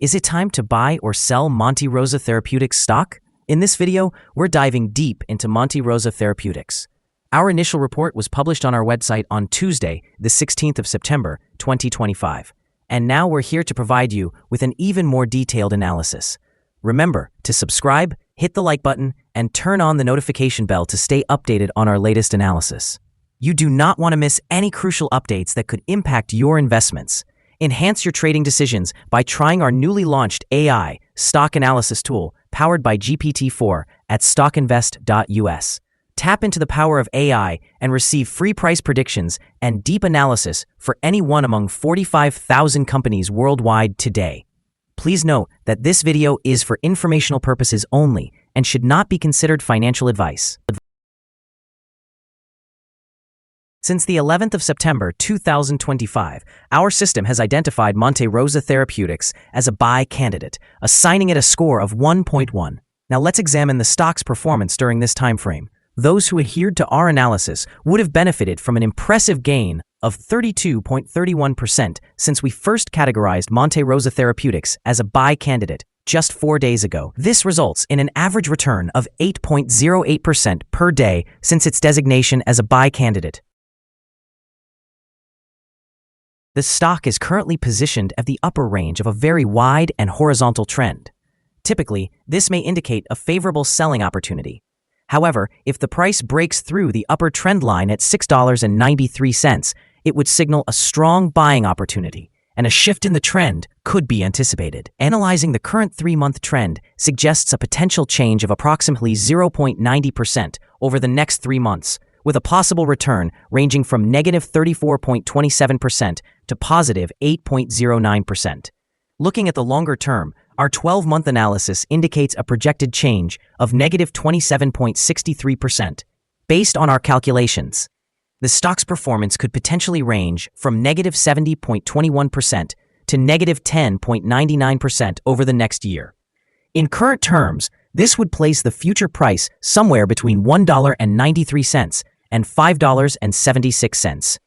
Is it time to buy or sell Monte Rosa Therapeutics stock? In this video, we're diving deep into Monte Rosa Therapeutics. Our initial report was published on our website on Tuesday, the 16th of September, 2025. And now we're here to provide you with an even more detailed analysis. Remember to subscribe, hit the like button, and turn on the notification bell to stay updated on our latest analysis. You do not want to miss any crucial updates that could impact your investments. Enhance your trading decisions by trying our newly launched AI stock analysis tool powered by GPT-4 at StockInvest.us. Tap into the power of AI and receive free price predictions and deep analysis for any one among 45,000 companies worldwide today. Please note that this video is for informational purposes only and should not be considered financial advice. Since the 11th of September 2025, our system has identified Monte Rosa Therapeutics as a buy candidate, assigning it a score of 1.1. Now let's examine the stock's performance during this time frame. Those who adhered to our analysis would have benefited from an impressive gain of 32.31% since we first categorized Monte Rosa Therapeutics as a buy candidate just 4 days ago. This results in an average return of 8.08% per day since its designation as a buy candidate. The stock is currently positioned at the upper range of a very wide and horizontal trend. Typically, this may indicate a favorable selling opportunity. However, if the price breaks through the upper trend line at $6.93, it would signal a strong buying opportunity, and a shift in the trend could be anticipated. Analyzing the current 3-month trend suggests a potential change of approximately 0.90% over the next 3 months, with a possible return ranging from negative 34.27% to positive 8.09%. Looking at the longer term, our 12-month analysis indicates a projected change of negative 27.63%. Based on our calculations, the stock's performance could potentially range from negative 70.21% to negative 10.99% over the next year. In current terms, this would place the future price somewhere between $1.93 and $5.76.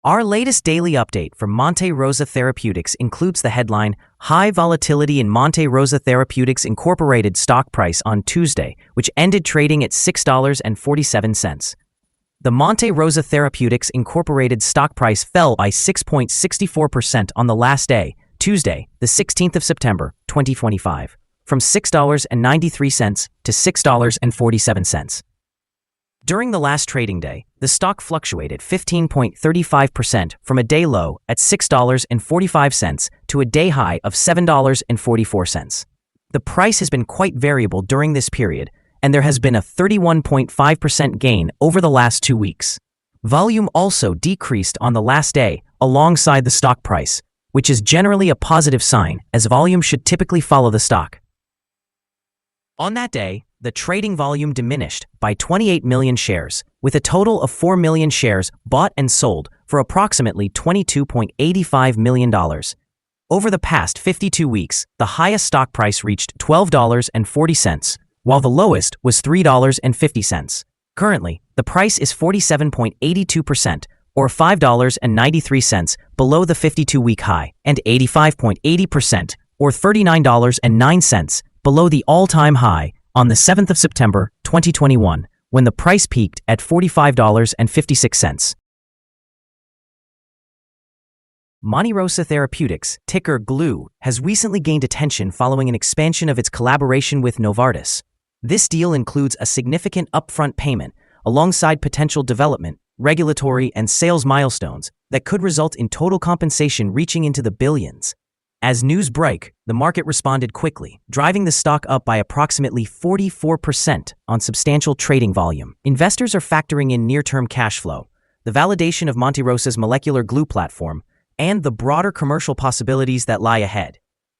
Our latest daily update from Monte Rosa Therapeutics includes the headline, High Volatility in Monte Rosa Therapeutics Incorporated stock price on Tuesday, which ended trading at $6.47. The Monte Rosa Therapeutics Incorporated stock price fell by 6.64% on the last day, Tuesday, the 16th of September, 2025, from $6.93 to $6.47. During the last trading day, the stock fluctuated 15.35% from a day low at $6.45 to a day high of $7.44. The price has been quite variable during this period, and there has been a 31.5% gain over the last 2 weeks. Volume also decreased on the last day alongside the stock price, which is generally a positive sign, as volume should typically follow the stock. On that day, the trading volume diminished by 28 million shares, with a total of 4 million shares bought and sold for approximately $22.85 million. Over the past 52 weeks, the highest stock price reached $12.40, while the lowest was $3.50. Currently, the price is 47.82%, or $5.93 below the 52-week high, and 85.80%, or $39.09, below the all-time high on the 7th of September, 2021, when the price peaked at $45.56. Monte Rosa Therapeutics, ticker GLU, has recently gained attention following an expansion of its collaboration with Novartis. This deal includes a significant upfront payment, alongside potential development, regulatory, and sales milestones that could result in total compensation reaching into the billions. As news broke, the market responded quickly, driving the stock up by approximately 44% on substantial trading volume. Investors are factoring in near-term cash flow, the validation of Monte Rosa's molecular glue platform, and the broader commercial possibilities that lie ahead.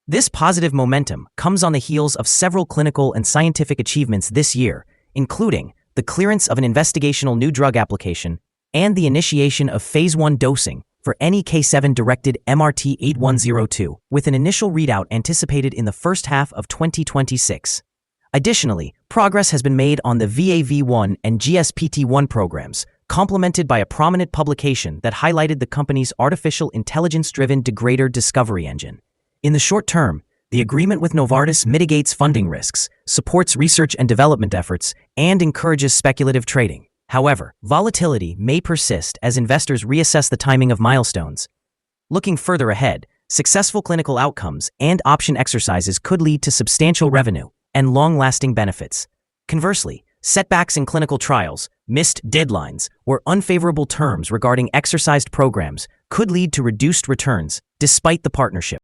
This positive momentum comes on the heels of several clinical and scientific achievements this year, including the clearance of an investigational new drug application and the initiation of Phase 1 dosing for NEK7-directed MRT-8102, with an initial readout anticipated in the first half of 2026. Additionally, progress has been made on the VAV1 and GSPT1 programs, complemented by a prominent publication that highlighted the company's artificial intelligence-driven degrader discovery engine. In the short term, the agreement with Novartis mitigates funding risks, supports research and development efforts, and encourages speculative trading. However, volatility may persist as investors reassess the timing of milestones. Looking further ahead, successful clinical outcomes and option exercises could lead to substantial revenue and long-lasting benefits. Conversely, setbacks in clinical trials, missed deadlines, or unfavorable terms regarding exercised programs could lead to reduced returns despite the partnership.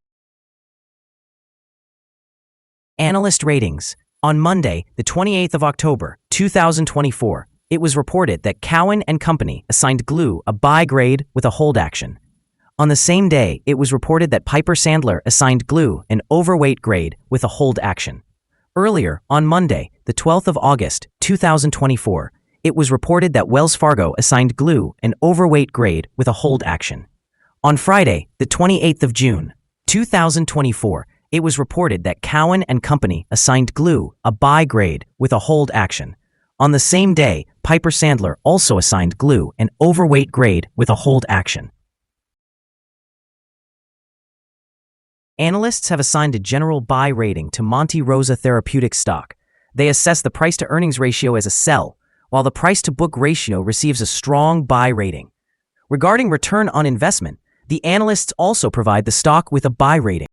Analyst ratings. On Monday, the 28th of October, 2024, it was reported that Cowen and Company assigned Glue a buy grade with a hold action. On the same day, it was reported that Piper Sandler assigned Glue an overweight grade with a hold action. Earlier, on Monday, the 12th of August, 2024, it was reported that Wells Fargo assigned Glue an overweight grade with a hold action. On Friday, the 28th of June, 2024, it was reported that Cowen and Company assigned Glue a buy grade with a hold action. On the same day, Piper Sandler also assigned Glue an overweight grade with a hold action. Analysts have assigned a general buy rating to Monte Rosa Therapeutics stock. They assess the price-to-earnings ratio as a sell, while the price-to-book ratio receives a strong buy rating. Regarding return on investment, the analysts also provide the stock with a buy rating.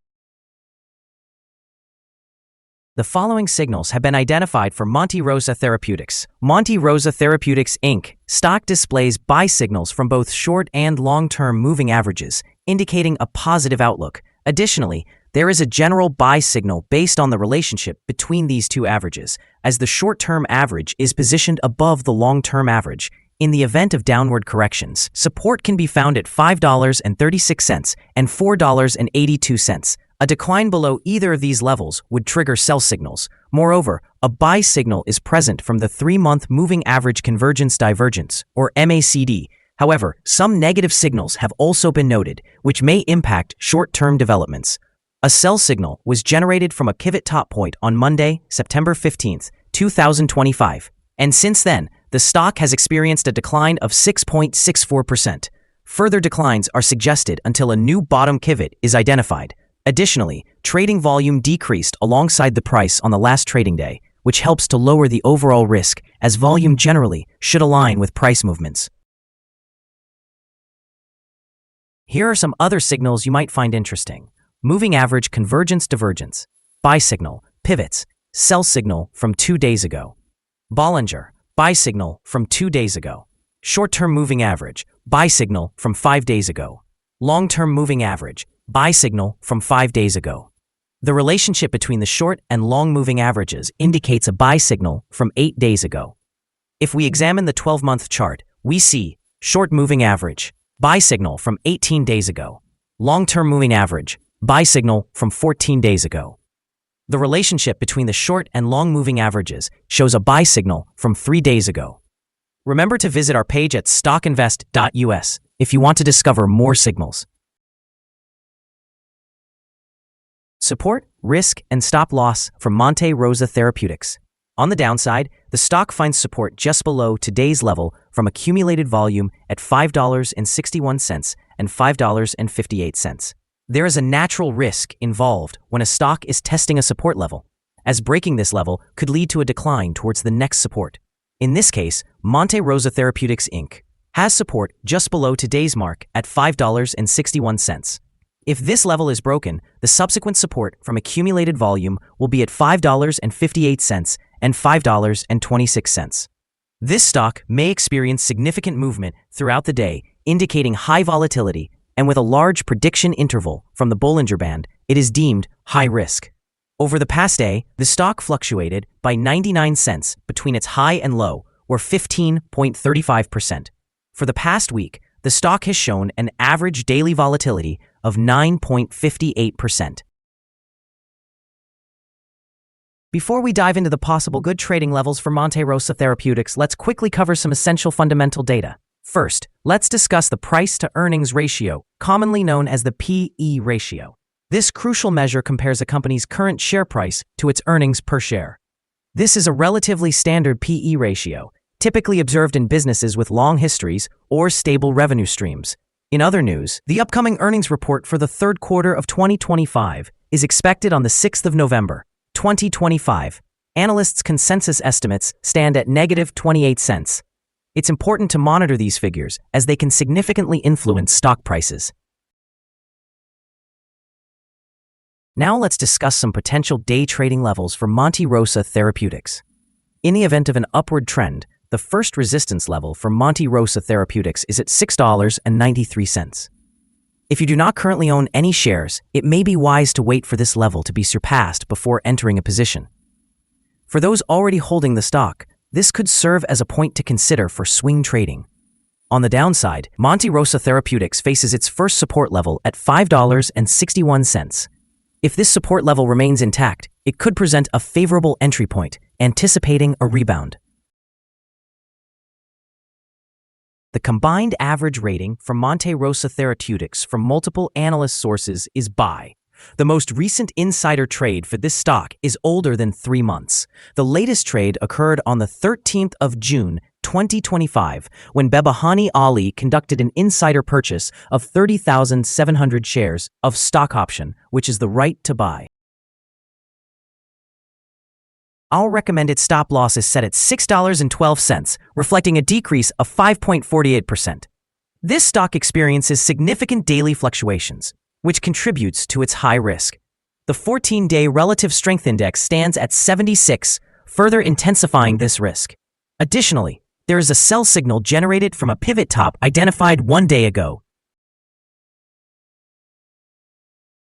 The following signals have been identified for Monte Rosa Therapeutics. Monte Rosa Therapeutics, Inc. stock displays buy signals from both short and long-term moving averages, indicating a positive outlook. Additionally, there is a general buy signal based on the relationship between these two averages, as the short-term average is positioned above the long-term average. In the event of downward corrections, support can be found at $5.36 and $4.82. A decline below either of these levels would trigger sell signals. Moreover, a buy signal is present from the 3-month moving average convergence divergence, or MACD. However, some negative signals have also been noted, which may impact short-term developments. A sell signal was generated from a pivot top point on Monday, September 15, 2025, and since then, the stock has experienced a decline of 6.64%. Further declines are suggested until a new bottom pivot is identified. Additionally, trading volume decreased alongside the price on the last trading day, which helps to lower the overall risk, as volume generally should align with price movements. Here are some other signals you might find interesting. Moving average convergence divergence, buy signal, pivots, sell signal from 2 days ago. Bollinger, buy signal from 2 days ago. Short-term moving average, buy signal from 5 days ago. Long-term moving average, buy signal from 5 days ago. The relationship between the short and long moving averages indicates a buy signal from 8 days ago. If we examine the 12-month chart, we see short moving average, buy signal from 18 days ago. Long-term moving average, buy signal from 14 days ago. The relationship between the short and long moving averages shows a buy signal from 3 days ago. Remember to visit our page at StockInvest.us if you want to discover more signals. Support, risk, and stop loss from Monte Rosa Therapeutics. On the downside, the stock finds support just below today's level from accumulated volume at $5.61 and $5.58. There is a natural risk involved when a stock is testing a support level, as breaking this level could lead to a decline towards the next support. In this case, Monte Rosa Therapeutics, Inc. has support just below today's mark at $5.61. If this level is broken, the subsequent support from accumulated volume will be at $5.58 and $5.26. This stock may experience significant movement throughout the day, indicating high volatility, and with a large prediction interval from the Bollinger Band, it is deemed high risk. Over the past day, the stock fluctuated by 99 cents between its high and low, or 15.35%. For the past week, the stock has shown an average daily volatility of 9.58%. Before we dive into the possible good trading levels for Monte Rosa Therapeutics, let's quickly cover some essential fundamental data. First, let's discuss the price-to-earnings ratio, commonly known as the P/E ratio. This crucial measure compares a company's current share price to its earnings per share. This is a relatively standard P/E ratio, typically observed in businesses with long histories or stable revenue streams. In other news, the upcoming earnings report for the third quarter of 2025 is expected on the 6th of November, 2025. Analysts' consensus estimates stand at negative 28 cents. It's important to monitor these figures as they can significantly influence stock prices. Now let's discuss some potential day trading levels for Monte Rosa Therapeutics. In the event of an upward trend, the first resistance level for Monte Rosa Therapeutics is at $6.93. If you do not currently own any shares, it may be wise to wait for this level to be surpassed before entering a position. For those already holding the stock, this could serve as a point to consider for swing trading. On the downside, Monte Rosa Therapeutics faces its first support level at $5.61. If this support level remains intact, it could present a favorable entry point, anticipating a rebound. The combined average rating for Monte Rosa Therapeutics from multiple analyst sources is buy. The most recent insider trade for this stock is older than 3 months. The latest trade occurred on the 13th of June, 2025, when Behbahani Ali conducted an insider purchase of 30,700 shares of stock option, which is the right to buy. Our recommended stop loss is set at $6.12, reflecting a decrease of 5.48%. This stock experiences significant daily fluctuations, which contributes to its high risk. The 14-day relative strength index stands at 76, further intensifying this risk. Additionally, there is a sell signal generated from a pivot top identified 1 day ago.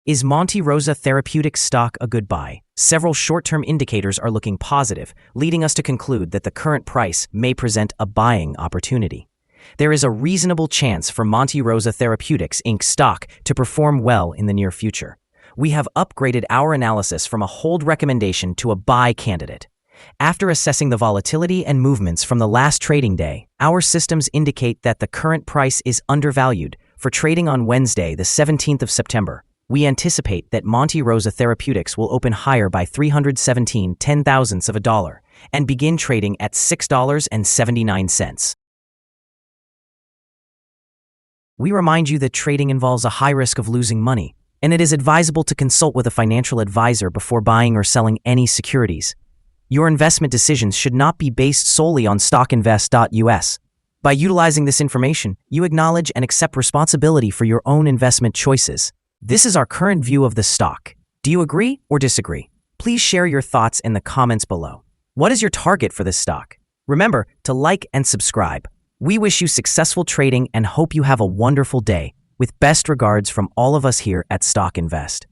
Is Monte Rosa Therapeutics stock a good buy? Several short-term indicators are looking positive, leading us to conclude that the current price may present a buying opportunity. There is a reasonable chance for Monte Rosa Therapeutics Inc. stock to perform well in the near future. We have upgraded our analysis from a hold recommendation to a buy candidate. After assessing the volatility and movements from the last trading day, our systems indicate that the current price is undervalued. For trading on Wednesday, the 17th of September, we anticipate that Monte Rosa Therapeutics will open higher by 317 0.10 of a dollar and begin trading at $6.79. We remind you that trading involves a high risk of losing money, and it is advisable to consult with a financial advisor before buying or selling any securities. Your investment decisions should not be based solely on StockInvest.us. By utilizing this information, you acknowledge and accept responsibility for your own investment choices. This is our current view of the stock. Do you agree or disagree? Please share your thoughts in the comments below. What is your target for this stock? Remember to like and subscribe. We wish you successful trading and hope you have a wonderful day. With best regards from all of us here at Stock Invest.